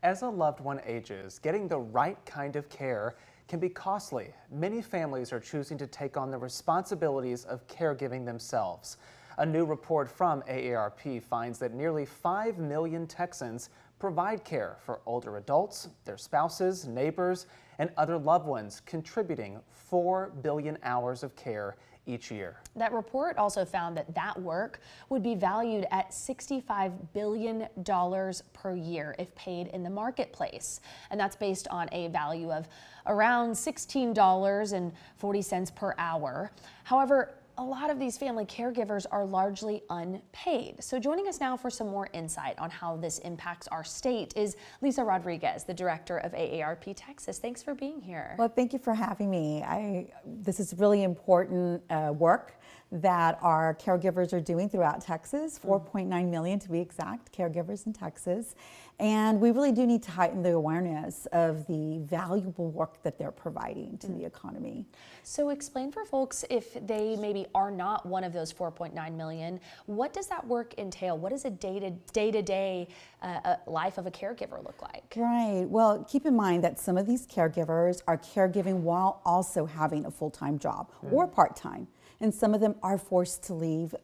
As a loved one ages, getting the right kind of care can be costly. Many families are choosing to take on the responsibilities of caregiving themselves. A new report from AARP finds that nearly 5 million Texans provide care for older adults, their spouses, neighbors, and other loved ones, contributing 4 billion hours of care each year. That report also found that that work would be valued at $65 billion per year if paid in the marketplace. And that's based on a value of around $16.40 per hour. However, a lot of these family caregivers are largely unpaid. So joining us now for some more insight on how this impacts our state is Lisa Rodriguez, the director of AARP Texas. Thanks for being here. Well, thank you for having me. This is really important work that our caregivers are doing throughout Texas, 4.9 million to be exact, caregivers in Texas. And we really do need to heighten the awareness of the valuable work that they're providing to the economy. So explain for folks, if they maybe are not one of those 4.9 million, what does that work entail? What does a day-to-day life of a caregiver look like? Right. Well, keep in mind that some of these caregivers are caregiving while also having a full-time job or part-time. And some of them are forced to leave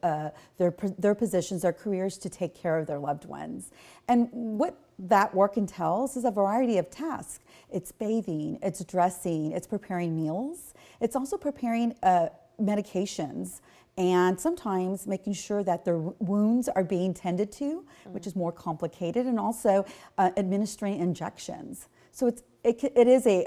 their positions, their careers, to take care of their loved ones. And what that work entails is a variety of tasks. It's bathing, it's dressing, it's preparing meals, it's also preparing medications, and sometimes making sure that their wounds are being tended to, which is more complicated, and also administering injections. So it is a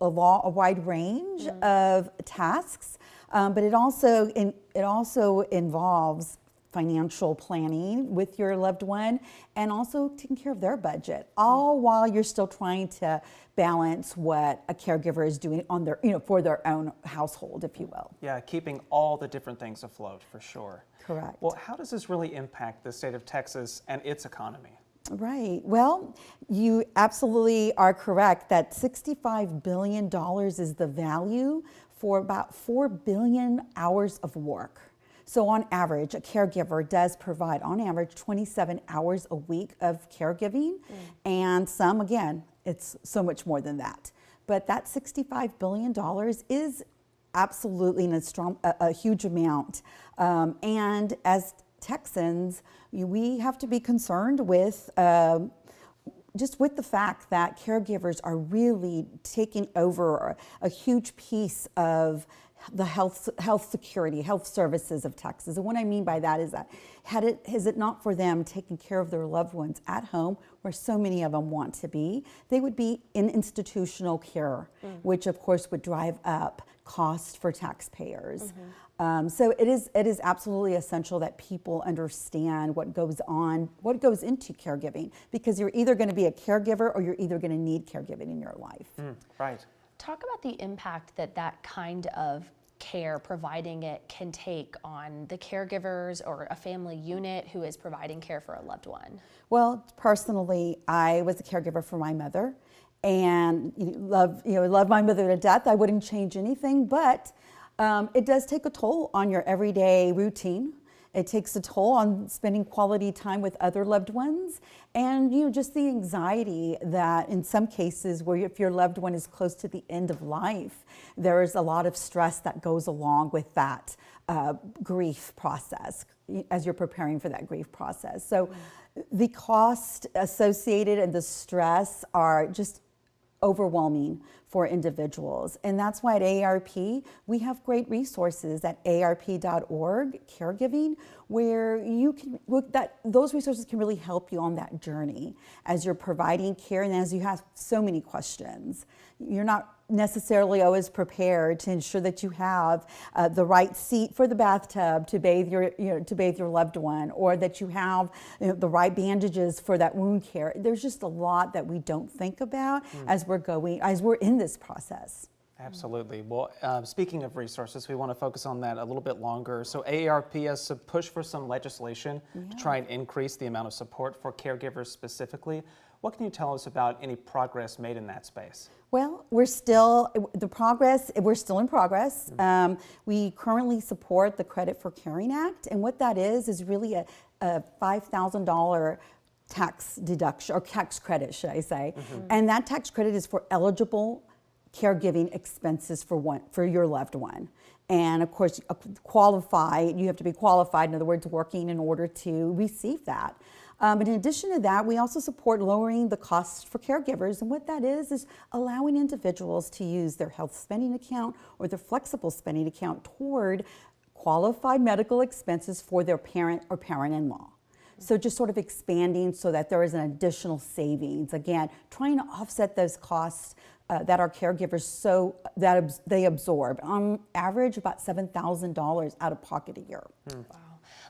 wide range of tasks. But it also involves financial planning with your loved one and also taking care of their budget, all while you're still trying to balance what a caregiver is doing on their, for their own household, if you will. Yeah, keeping all the different things afloat, for sure. Correct. Well, how does this really impact the state of Texas and its economy? Right. Well, you absolutely are correct that $65 billion is the value for about 4 billion hours of work. So on average, a caregiver does provide, on average, 27 hours a week of caregiving. And some, again, it's so much more than that. But that $65 billion is absolutely a huge amount. And as Texans, we have to be concerned with just with the fact that caregivers are really taking over a huge piece of the health security, health services of Texas. And what I mean by that is that is it not for them taking care of their loved ones at home, where so many of them want to be, they would be in institutional care, which of course would drive up costs for taxpayers. So it is absolutely essential that people understand what goes into caregiving, because you're either going to be a caregiver or you're either going to need caregiving in your life. Right. Talk about the impact that kind of care, providing it, can take on the caregivers or a family unit who is providing care for a loved one. Well, personally, I was a caregiver for my mother, and love my mother to death. I wouldn't change anything, but it does take a toll on your everyday routine. It takes a toll on spending quality time with other loved ones, and just the anxiety that in some cases where if your loved one is close to the end of life, there is a lot of stress that goes along with that grief process as you're preparing for that grief process. So the cost associated and the stress are just overwhelming for individuals. And that's why at AARP, we have great resources at aarp.org, caregiving, where you can look those resources can really help you on that journey as you're providing care and as you have so many questions. You're not necessarily always prepared to ensure that you have the right seat for the bathtub to bathe your loved one, or that you have the right bandages for that wound care. There's just a lot that we don't think about as we're in this process. Absolutely. Well, speaking of resources, we want to focus on that a little bit longer. So AARP has pushed for some legislation to try and increase the amount of support for caregivers specifically. What can you tell us about any progress made in that space? Well, we're still in progress. We currently support the Credit for Caring Act, and what that is really a $5,000 tax deduction, or tax credit, should I say. And that tax credit is for eligible caregiving expenses for your loved one. And of course, you have to be qualified, in other words, working in order to receive that. But in addition to that, we also support lowering the costs for caregivers. And what that is allowing individuals to use their health spending account or their flexible spending account toward qualified medical expenses for their parent or parent-in-law. So just sort of expanding so that there is an additional savings. Again, trying to offset those costs that our caregivers they absorb. On average, about $7,000 out of pocket a year. Wow.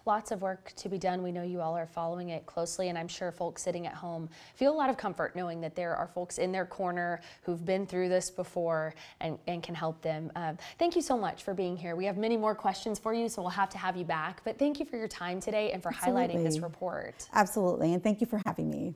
Lots of work to be done. We know you all are following it closely, and I'm sure folks sitting at home feel a lot of comfort knowing that there are folks in their corner who've been through this before and can help them. Thank you so much for being here. We have many more questions for you, so we'll have to have you back. But thank you for your time today and for highlighting this report. Absolutely, and thank you for having me.